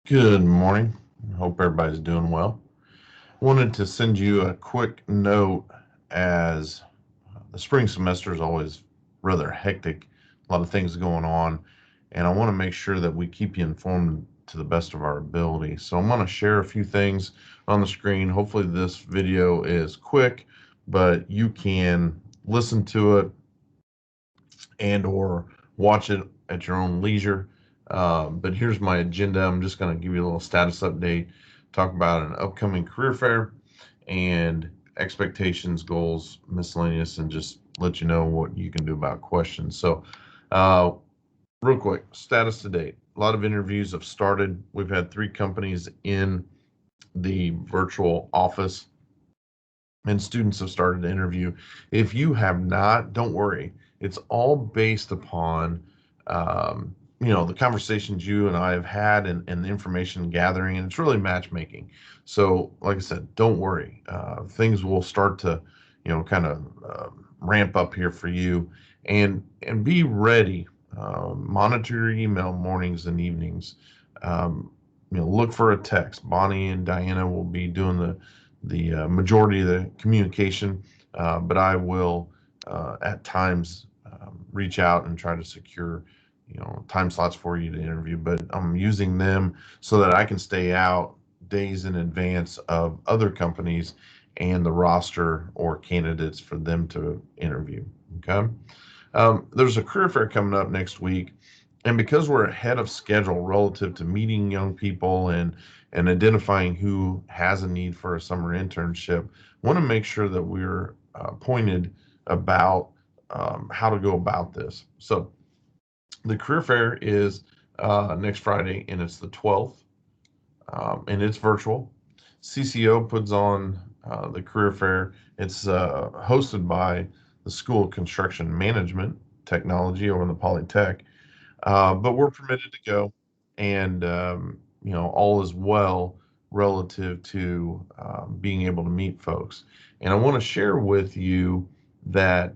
Good morning. Hope everybody's doing well. Wanted to send you a quick note as the spring semester is always rather hectic, a lot of things going on, and I want to make sure that we keep you informed to the best of our ability. So I'm going to share a few things on the screen. Hopefully this video is quick, but you can listen to it and or watch it at your own leisure. But here's my agenda. I'm just going to give you a little status update, talk about an upcoming career fair and expectations, goals, miscellaneous, and just let you know what you can do about questions. So, uh, real quick, status to date. A lot of interviews have started. We've had 3 companies in the virtual office and students have started to interview. If you have not, don't worry. It's all based upon, the conversations you and I have had and the information gathering, and it's really matchmaking. So, like I said, don't worry. Things will start to, kind of ramp up here for you, and be ready. Monitor your email mornings and evenings. Um, look for a text. Bonnie and Diana will be doing the majority of the communication, but I will at times reach out and try to secure time slots for you to interview. But I'm using them so that I can stay out days in advance of other companies and the roster or candidates for them to interview. Okay. There's a career fair coming up next week, and because we're ahead of schedule relative to meeting young people and identifying who has a need for a summer internship, want to make sure that we're pointed about how to go about this. So the career fair is next Friday, and it's the 12th, and it's virtual. CCO puts on the career fair. It's hosted by the School of Construction Management Technology over in the Polytech, but we're permitted to go, and all is well relative to being able to meet folks. And I want to share with you that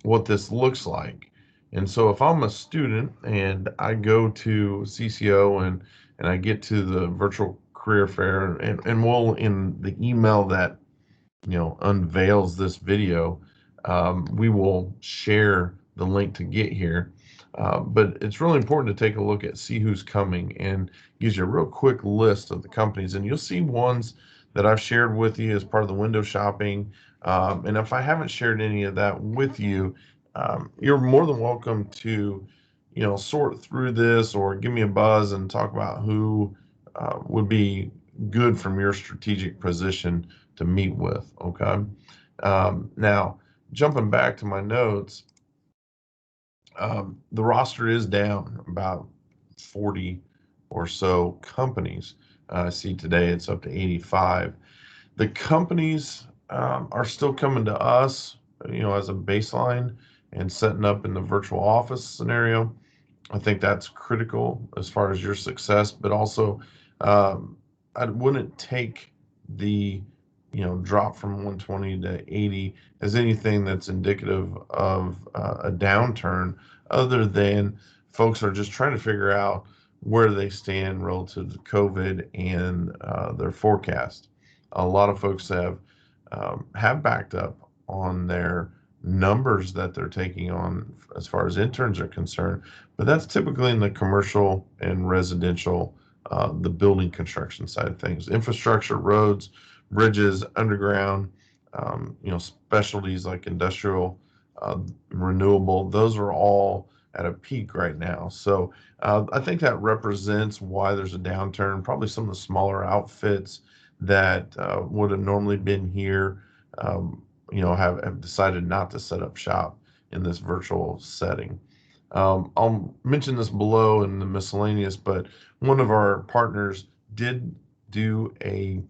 what this looks like. And so if I'm a student and I go to CCO and I get to the virtual career fair, and we'll in the email that unveils this video, we will share the link to get here. But it's really important to take a look at see who's coming and gives you a real quick list of the companies, and you'll see ones that I've shared with you as part of the window shopping. And if I haven't shared any of that with you, you're more than welcome to sort through this or give me a buzz and talk about who would be good from your strategic position to meet with. Okay. Now, jumping back to my notes, the roster is down about 40 or so companies. I see today it's up to 85. The companies are still coming to us, as a baseline and setting up in the virtual office scenario. I think that's critical as far as your success, but also um, I wouldn't take the drop from 120 to 80 as anything that's indicative of a downturn, other than folks are just trying to figure out where they stand relative to COVID and their forecast. A lot of folks have backed up on their numbers that they're taking on as far as interns are concerned, but that's typically in the commercial and residential, the building construction side of things, infrastructure, roads, bridges, underground, specialties like industrial, uh, renewable. Those are all at a peak right now. So I think that represents why there's a downturn. Probably some of the smaller outfits that would have normally been here, have decided not to set up shop in this virtual setting. I'll mention this below in the miscellaneous, but one of our partners did do a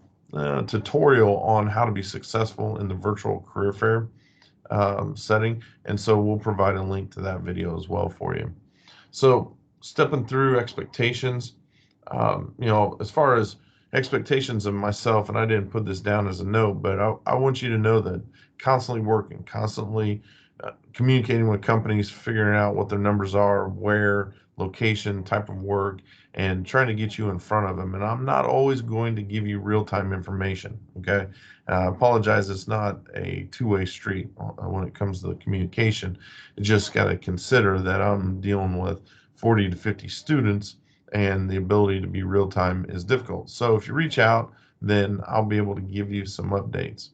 tutorial on how to be successful in the virtual career fair setting, and so we'll provide a link to that video as well for you. So, stepping through expectations, as far as expectations of myself, and I didn't put this down as a note, but I want you to know that constantly working, constantly communicating with companies, figuring out what their numbers are, where location, type of work, and trying to get you in front of them. And I'm not always going to give you real-time information. Okay. Apologize. It's not a two-way street when it comes to the communication. You just got to consider that I'm dealing with 40 to 50 students, and the ability to be real time is difficult. So if you reach out, then I'll be able to give you some updates.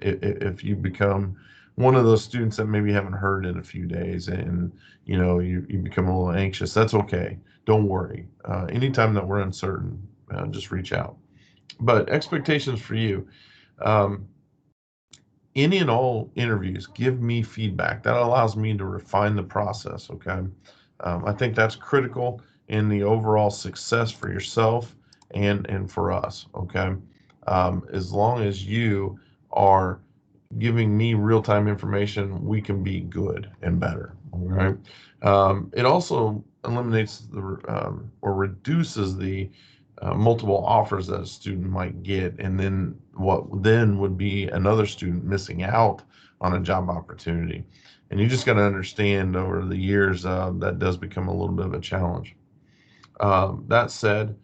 If you become one of those students that maybe haven't heard in a few days, and you become a little anxious, that's okay. Don't worry. Anytime that we're uncertain, just reach out. But expectations for you. Um, any and all interviews, give me feedback. That allows me to refine the process. Okay. I think that's critical in the overall success for yourself and for us. Okay. As long as you are giving me real-time information, we can be good and better. All right. It also eliminates or reduces the multiple offers that a student might get, and then what then would be another student missing out on a job opportunity. And you just got to understand over the years that does become a little bit of a challenge. That said,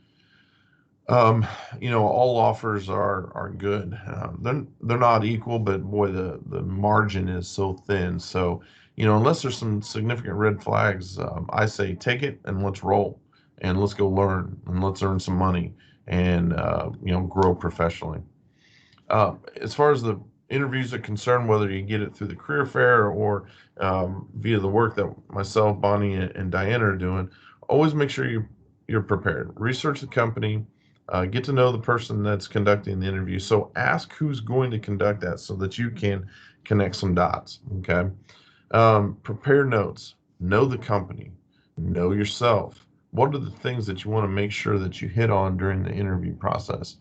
um, all offers are good. They're not equal, but boy, the margin is so thin. So, unless there's some significant red flags, I say take it and let's roll, and let's go learn, and let's earn some money, and grow professionally. As far as the interviews are concerned, whether you get it through the career fair or via the work that myself, Bonnie, and Diana are doing, always make sure you're prepared. Research the company, get to know the person that's conducting the interview. So ask who's going to conduct that so that you can connect some dots. Okay. Prepare notes, know the company, know yourself. What are the things that you want to make sure that you hit on during the interview process?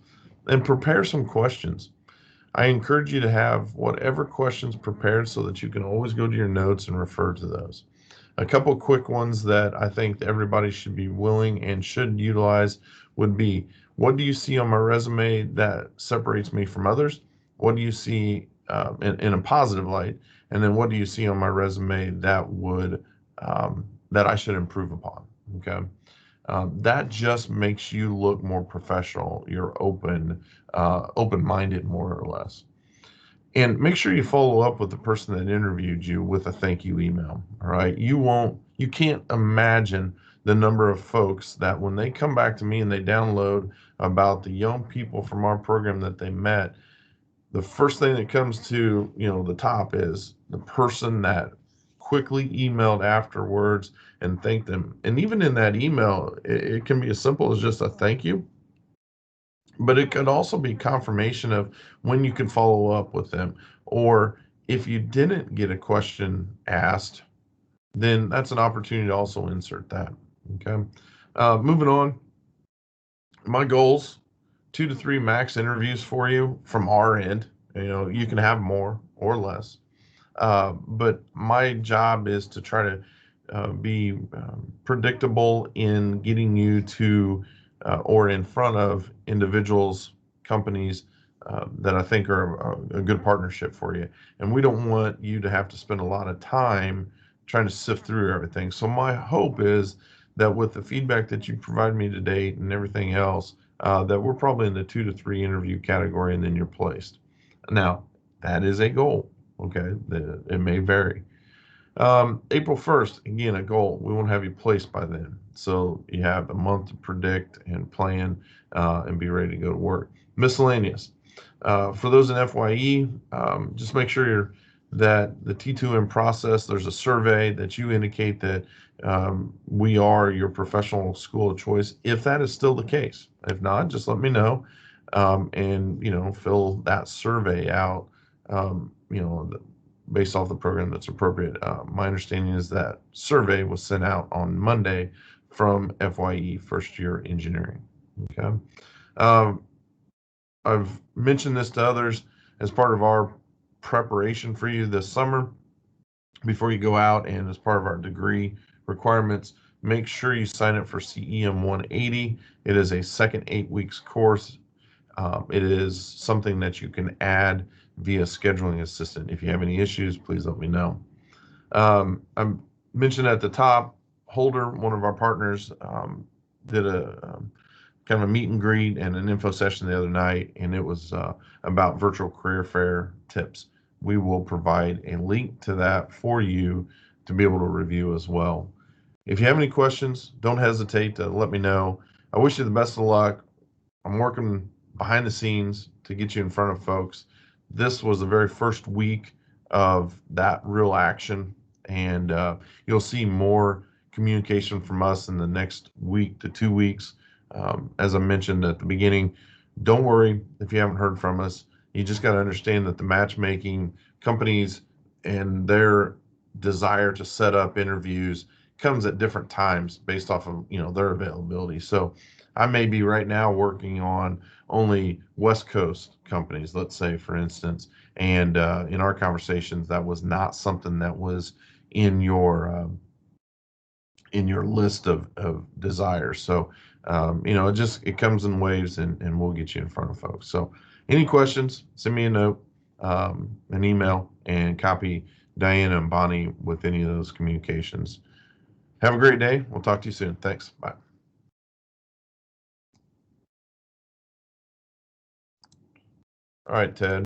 And prepare some questions. I encourage you to have whatever questions prepared so that you can always go to your notes and refer to those. A couple quick ones that I think that everybody should be willing and should utilize would be, what do you see on my resume that separates me from others? What do you see in a positive light? And then what do you see on my resume that I should improve upon? Okay. That just makes you look more professional. You're open-minded, more or less. And make sure you follow up with the person that interviewed you with a thank you email. All right. You can't imagine the number of folks that when they come back to me and they download about the young people from our program that they met, the first thing that comes to, the top is the person that quickly emailed afterwards and thanked them. And even in that email, it can be as simple as just a thank you, but it could also be confirmation of when you can follow up with them. Or if you didn't get a question asked, then that's an opportunity to also insert that. Okay. Moving on, my goals, 2 to 3 max interviews for you from our end. You can have more or less. But my job is to try to be predictable in getting you to or in front of individuals, companies that I think are a good partnership for you. And we don't want you to have to spend a lot of time trying to sift through everything. So my hope is that with the feedback that you provide me to date and everything else, that we're probably in the 2 to 3 interview category, and then you're placed. Now, that is a goal. Okay, it may vary. April 1st, again, a goal. We won't have you placed by then. So you have a month to predict and plan and be ready to go to work. Miscellaneous. For those in FYE, just make sure that the T2M process, there's a survey that you indicate that we are your professional school of choice, if that is still the case. If not, just let me know, and fill that survey out, based off the program that's appropriate. My understanding is that survey was sent out on Monday from FYE, first year engineering. Okay. Um, I've mentioned this to others as part of our preparation for you this summer. Before you go out and as part of our degree requirements, make sure you sign up for CEM 180. It is a second 8 weeks course. It is something that you can add via scheduling assistant. If you have any issues, please let me know. I mentioned at the top, Holder, one of our partners, did a kind of a meet and greet and an info session the other night, and it was about virtual career fair tips. We will provide a link to that for you to be able to review as well. If you have any questions, don't hesitate to let me know. I wish you the best of luck. I'm working behind the scenes to get you in front of folks. This was the very first week of that real action, and you'll see more communication from us in the next week to 2 weeks. As I mentioned at the beginning, don't worry if you haven't heard from us. You just got to understand that the matchmaking companies and their desire to set up interviews comes at different times based off of their availability. So I may be right now working on only West Coast companies, let's say, for instance, and in our conversations, that was not something that was in your list of desires. So it comes in waves, and we'll get you in front of folks. So any questions, send me a note, an email, and copy Diana and Bonnie with any of those communications. Have a great day. We'll talk to you soon. Thanks. Bye. All right, Ted.